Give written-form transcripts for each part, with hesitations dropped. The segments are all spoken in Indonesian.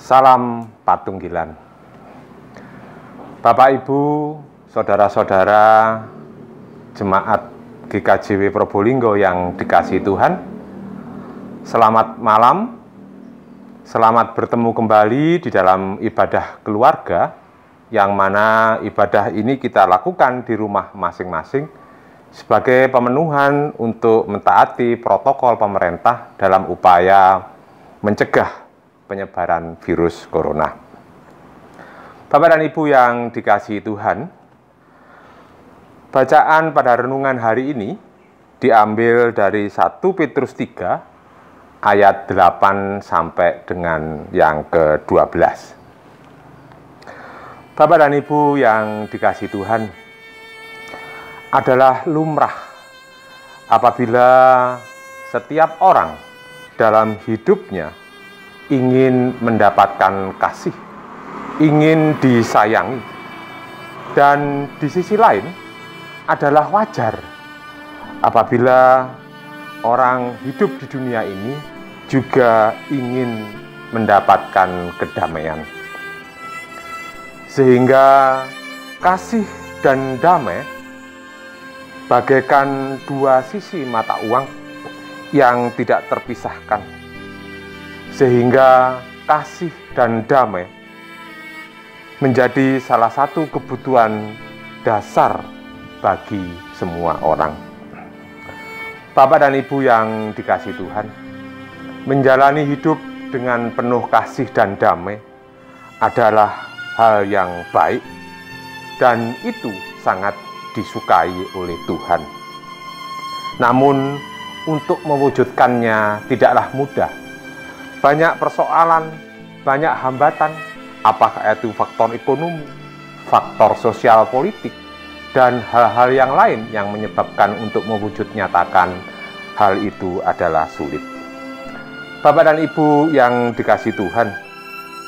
Salam Patunggilan. Bapak, Ibu, saudara-saudara jemaat GKJW Probolinggo yang dikasihi Tuhan, selamat malam. Selamat bertemu kembali di dalam ibadah keluarga, yang mana ibadah ini kita lakukan di rumah masing-masing sebagai pemenuhan untuk mentaati protokol pemerintah dalam upaya mencegah penyebaran virus corona. Bapak dan Ibu yang dikasihi Tuhan, bacaan pada renungan hari ini diambil dari 1 Petrus 3 ayat 8 sampai dengan yang ke-12. Bapak dan Ibu yang dikasihi Tuhan, adalah lumrah apabila setiap orang dalam hidupnya ingin mendapatkan kasih, ingin disayangi, dan di sisi lain adalah wajar apabila orang hidup di dunia ini juga ingin mendapatkan kedamaian. Sehingga kasih dan damai bagaikan dua sisi mata uang yang tidak terpisahkan. Sehingga kasih dan damai menjadi salah satu kebutuhan dasar bagi semua orang. Bapak dan Ibu yang dikasihi Tuhan, menjalani hidup dengan penuh kasih dan damai adalah hal yang baik, dan itu sangat disukai oleh Tuhan. Namun, untuk mewujudkannya tidaklah mudah. Banyak persoalan, banyak hambatan, apakah itu faktor ekonomi, faktor sosial politik, dan hal-hal yang lain yang menyebabkan untuk mewujud nyatakan hal itu adalah sulit. Bapak dan Ibu yang dikasihi Tuhan,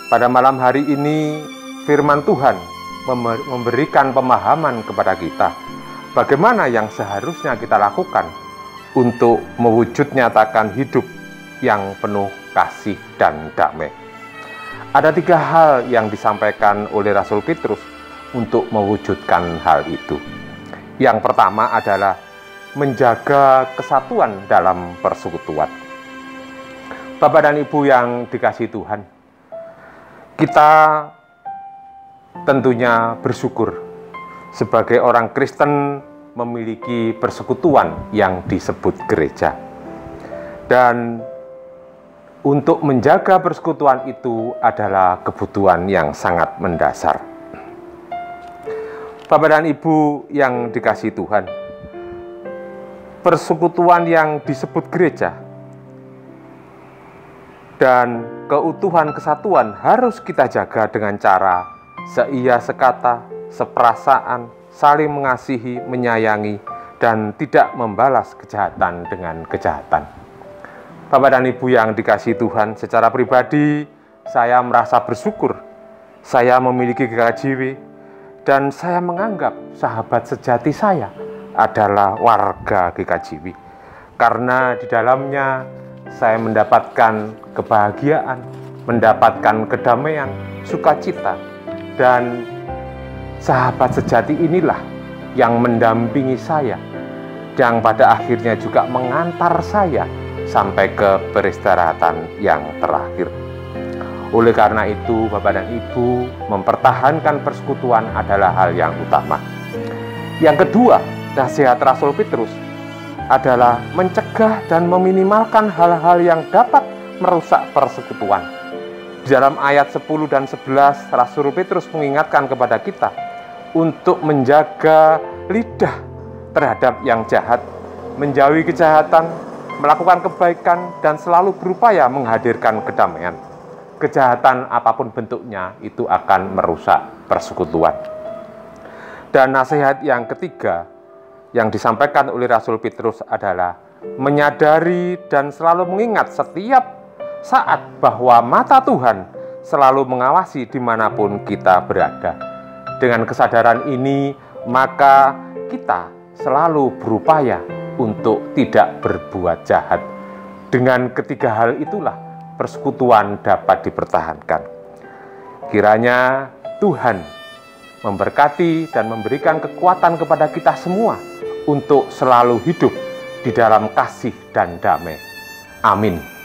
pada malam hari ini firman Tuhan memberikan pemahaman kepada kita bagaimana yang seharusnya kita lakukan untuk mewujud nyatakan hidup yang penuh kasih dan damai. Ada 3 hal yang disampaikan oleh Rasul Petrus untuk mewujudkan hal itu. Yang pertama adalah menjaga kesatuan dalam persekutuan. Bapak dan Ibu yang dikasihi Tuhan, kita tentunya bersyukur sebagai orang Kristen memiliki persekutuan yang disebut gereja. Dan untuk menjaga persekutuan itu adalah kebutuhan yang sangat mendasar. Bapak dan Ibu yang dikasihi Tuhan, persekutuan yang disebut gereja dan keutuhan kesatuan harus kita jaga dengan cara seia sekata, seperasaan, saling mengasihi, menyayangi, dan tidak membalas kejahatan dengan kejahatan. Bapak dan Ibu yang dikasihi Tuhan, secara pribadi saya merasa bersyukur saya memiliki GKJW, dan saya menganggap sahabat sejati saya adalah warga GKJW, karena di dalamnya saya mendapatkan kebahagiaan, mendapatkan kedamaian, sukacita, dan sahabat sejati inilah yang mendampingi saya, yang pada akhirnya juga mengantar saya sampai ke peristirahatan yang terakhir. Oleh karena itu, Bapak dan Ibu, mempertahankan persekutuan adalah hal yang utama. Yang kedua, nasihat Rasul Petrus adalah mencegah dan meminimalkan hal-hal yang dapat merusak persekutuan. Di dalam ayat 10 dan 11, Rasul Petrus mengingatkan kepada kita untuk menjaga lidah terhadap yang jahat, menjauhi kejahatan, melakukan kebaikan, dan selalu berupaya menghadirkan kedamaian. Kejahatan apapun bentuknya itu akan merusak persekutuan. Dan nasihat yang ketiga yang disampaikan oleh Rasul Petrus adalah menyadari dan selalu mengingat setiap saat bahwa mata Tuhan selalu mengawasi dimanapun kita berada. Dengan kesadaran ini, maka kita selalu berupaya untuk tidak berbuat jahat. Dengan ketiga hal itulah persekutuan dapat dipertahankan. Kiranya Tuhan memberkati dan memberikan kekuatan kepada kita semua untuk selalu hidup di dalam kasih dan damai. Amin.